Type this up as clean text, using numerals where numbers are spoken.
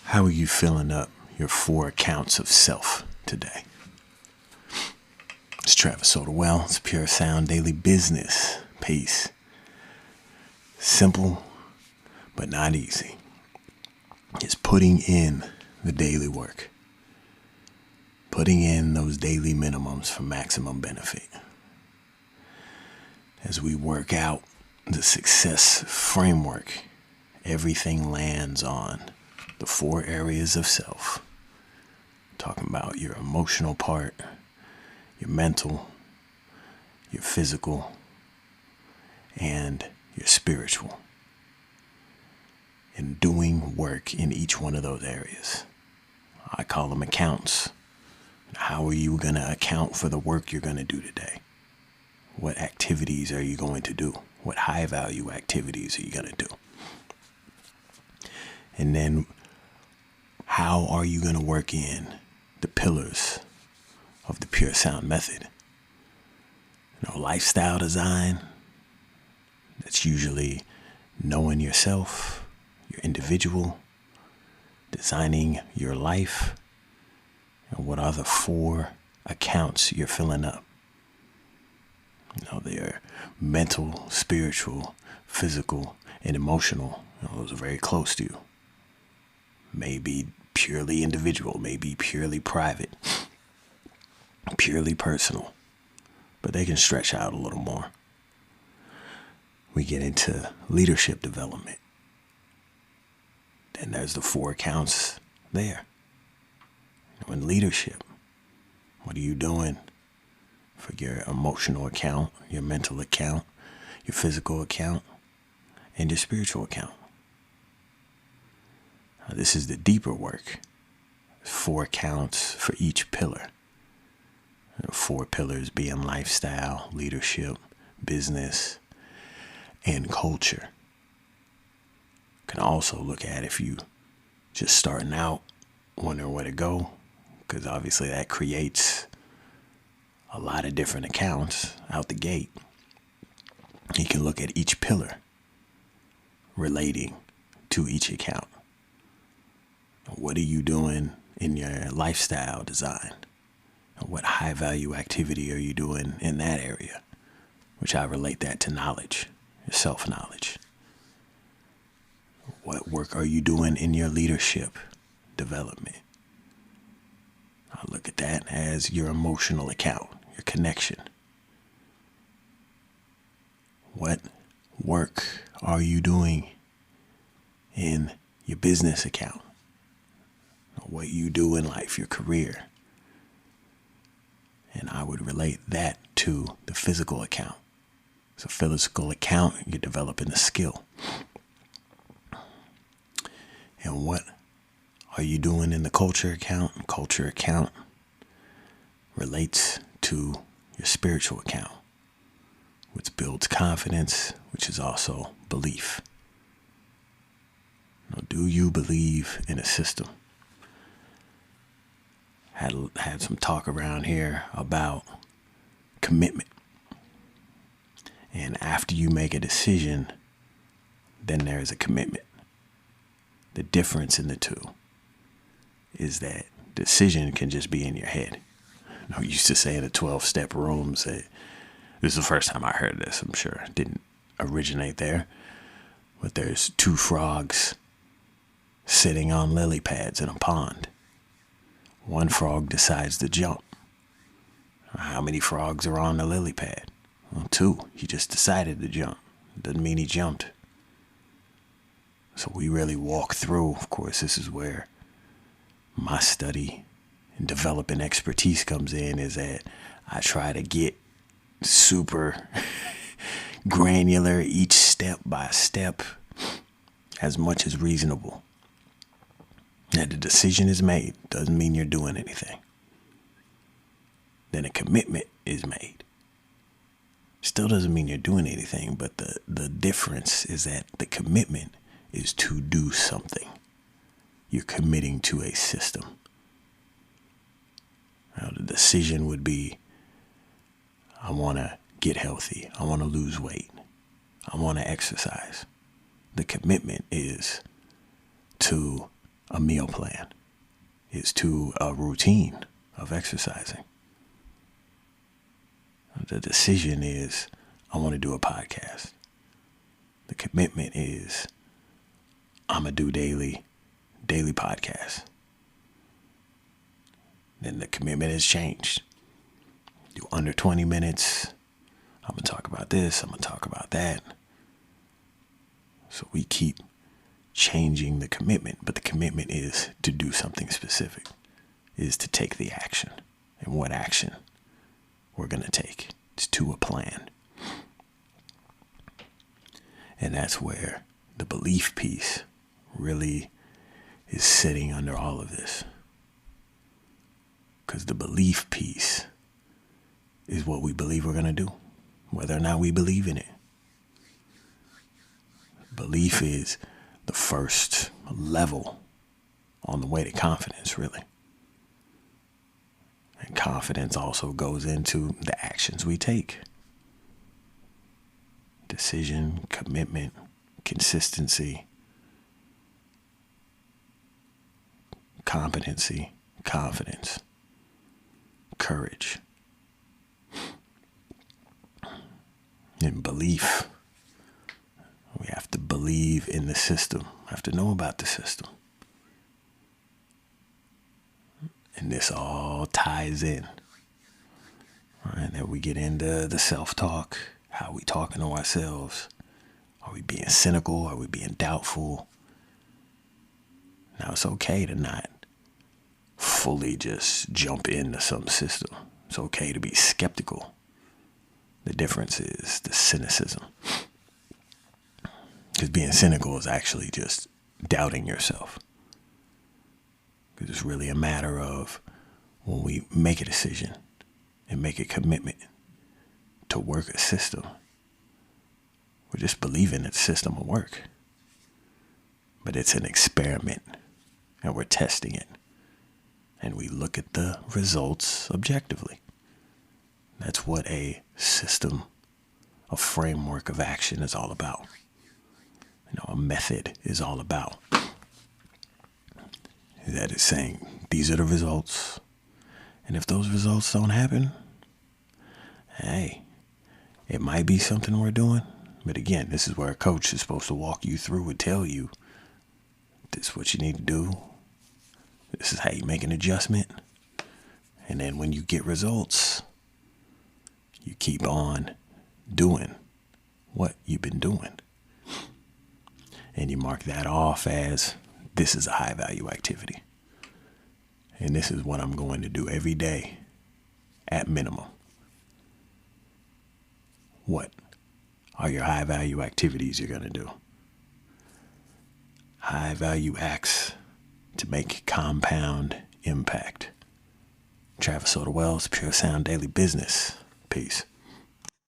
How are you filling up your 4 accounts of self today? It's Travis Soda. It's Pure Sound Daily Business. Peace. Simple, but not easy. It's putting in the daily work. Putting in those daily minimums for maximum benefit. As we work out the success framework, everything lands on the 4 areas of self. Talking about your emotional part, your mental, your physical, and your spiritual. And doing work in each one of those areas. I call them accounts. How are you going to account for the work you're going to do today? What activities are you going to do? What high value activities are you going to do? And then how are you going to work in the pillars of the Pure Sound method? Lifestyle design. That's usually knowing yourself, your individual, designing your life. And what are the 4 accounts you're filling up? They're mental, spiritual, physical, and emotional. Those are very close to you. Maybe purely individual, maybe purely private, purely personal. But they can stretch out a little more. We get into leadership development. Then there's the 4 accounts there. In leadership, what are you doing for your emotional account, your mental account, your physical account, and your spiritual account? Now, this is the deeper work. 4 accounts for each pillar. 4 pillars being lifestyle, leadership, business, and culture. You can also look at if you just starting out, wondering where to go, because obviously that creates a lot of different accounts out the gate. You can look at each pillar relating to each account. What are you doing in your lifestyle design? What high value activity are you doing in that area? Which I relate that to knowledge, your self-knowledge. What work are you doing in your leadership development? I look at that as your emotional account, your connection. What work are you doing in your business account? What you do in life, your career. And I would relate that to the physical account. So physical account, you're developing a skill. And what are you doing in the culture account? Culture account relates to your spiritual account, which builds confidence, which is also belief. Do you believe in a system? Had some talk around here about commitment. And after you make a decision, then there is a commitment. The difference in the two is that decision can just be in your head. I used to say in the 12-step rooms that this is the first time I heard this. I'm sure it didn't originate there. But there's 2 frogs sitting on lily pads in a pond. One frog decides to jump. How many frogs are on the lily pad? Well, 2. He just decided to jump. Doesn't mean he jumped. So we really walk through. Of course, this is where my study and developing expertise comes in, is that I try to get super granular each step by step as much as reasonable. That the decision is made doesn't mean you're doing anything. Then a commitment is made. Still doesn't mean you're doing anything, but the difference is that the commitment is to do something. You're committing to a system. Now, the decision would be, I want to get healthy. I want to lose weight. I want to exercise. The commitment is to a meal plan, is to a routine of exercising. The decision is, I want to do a podcast. The commitment is, I'm going to do daily podcasts. Then the commitment has changed. Do under 20 minutes. I'm going to talk about this. I'm going to talk about that. So we keep changing the commitment, but the commitment is to do something specific, is to take the action. And what action we're going to take? It's to a plan. And that's where the belief piece really is sitting under all of this. Because the belief piece is what we believe we're going to do, whether or not we believe in it. Belief is the first level on the way to confidence, really. And confidence also goes into the actions we take. Decision, commitment, consistency, competency, confidence, courage, and belief. We have to believe in the system. We have to know about the system. And this all ties in. And then we get into the self-talk, how we talking to ourselves. Are we being cynical? Are we being doubtful? Now, it's okay to not fully just jump into some system. It's okay to be skeptical. The difference is the cynicism. Because being cynical is actually just doubting yourself. Because it's really a matter of when we make a decision and make a commitment to work a system, we're just believing that the system will work. But it's an experiment, and we're testing it. And we look at the results objectively. That's what a system, a framework of action is all about. A method is all about. That is saying, these are the results. And if those results don't happen, hey, it might be something we're doing. But again, this is where a coach is supposed to walk you through and tell you, this is what you need to do. This is how you make an adjustment. And then when you get results, you keep on doing what you've been doing. And you mark that off as, this is a high value activity. And this is what I'm going to do every day at minimum. What are your high value activities you're going to do? High value acts to make compound impact. Travis Soda Wells, Pure Sound Daily Business. Peace.